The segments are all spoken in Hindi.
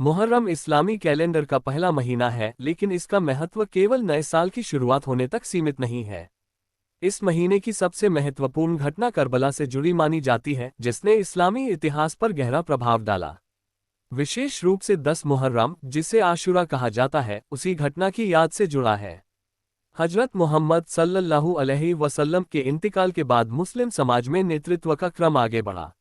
मुहर्रम इस्लामी कैलेंडर का पहला महीना है, लेकिन इसका महत्व केवल नए साल की शुरुआत होने तक सीमित नहीं है। इस महीने की सबसे महत्वपूर्ण घटना करबला से जुड़ी मानी जाती है, जिसने इस्लामी इतिहास पर गहरा प्रभाव डाला। विशेष रूप से 10 मुहर्रम, जिसे आशुरा कहा जाता है, उसी घटना की याद से जुड़ा है। हजरत मोहम्मद सल्लल्लाहु अलैहि वसल्लम के इंतकाल के बाद मुस्लिम समाज में नेतृत्व का क्रम आगे बढ़ा।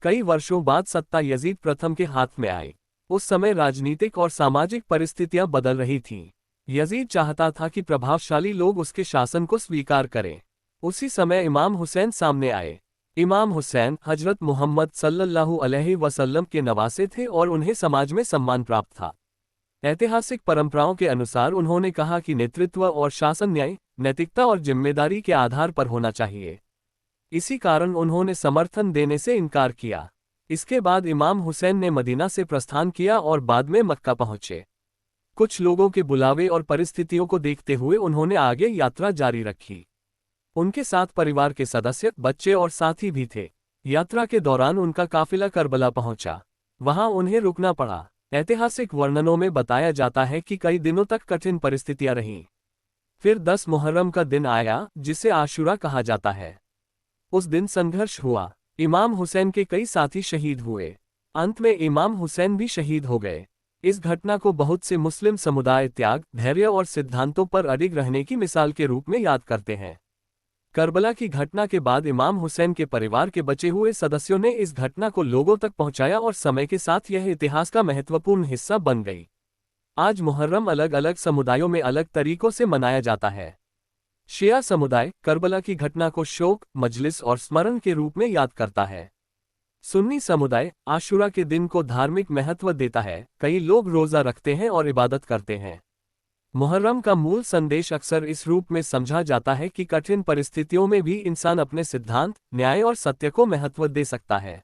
कई वर्षों बाद सत्ता यजीद प्रथम के हाथ में आई। उस समय राजनीतिक और सामाजिक परिस्थितियां बदल रही थीं। यजीद चाहता था कि प्रभावशाली लोग उसके शासन को स्वीकार करें। उसी समय इमाम हुसैन सामने आए। इमाम हुसैन हजरत मोहम्मद सल्लल्लाहु अलैहि वसल्लम के नवासे थे और उन्हें समाज में सम्मान प्राप्त था। ऐतिहासिक परंपराओं के अनुसार उन्होंने कहा कि नेतृत्व और शासन न्याय, नैतिकता और जिम्मेदारी के आधार पर होना चाहिए। इसी कारण उन्होंने समर्थन देने से इनकार किया। इसके बाद इमाम हुसैन ने मदीना से प्रस्थान किया और बाद में मक्का पहुंचे। कुछ लोगों के बुलावे और परिस्थितियों को देखते हुए उन्होंने आगे यात्रा जारी रखी। उनके साथ परिवार के सदस्य, बच्चे और साथी भी थे। यात्रा के दौरान उनका काफिला करबला पहुंचा। वहां उन्हें रुकना पड़ा। ऐतिहासिक वर्णनों में बताया जाता है कि कई दिनों तक कठिन परिस्थितियां रहीं। फिर 10 मुहर्रम का दिन आया, जिसे आशुरा कहा जाता है। उस दिन संघर्ष हुआ। इमाम हुसैन के कई साथी शहीद हुए। अंत में इमाम हुसैन भी शहीद हो गए। इस घटना को बहुत से मुस्लिम समुदाय त्याग, धैर्य और सिद्धांतों पर अडिग रहने की मिसाल के रूप में याद करते हैं। करबला की घटना के बाद इमाम हुसैन के परिवार के बचे हुए सदस्यों ने इस घटना को लोगों तक पहुंचाया और समय के साथ यह इतिहास का महत्वपूर्ण हिस्सा बन गई। आज मुहर्रम अलग अलग समुदायों में अलग तरीकों से मनाया जाता है। शिया समुदाय करबला की घटना को शोक, मजलिस और स्मरण के रूप में याद करता है। सुन्नी समुदाय आशुरा के दिन को धार्मिक महत्व देता है। कई लोग रोजा रखते हैं और इबादत करते हैं। मुहर्रम का मूल संदेश अक्सर इस रूप में समझा जाता है कि कठिन परिस्थितियों में भी इंसान अपने सिद्धांत, न्याय और सत्य को महत्व दे सकता है।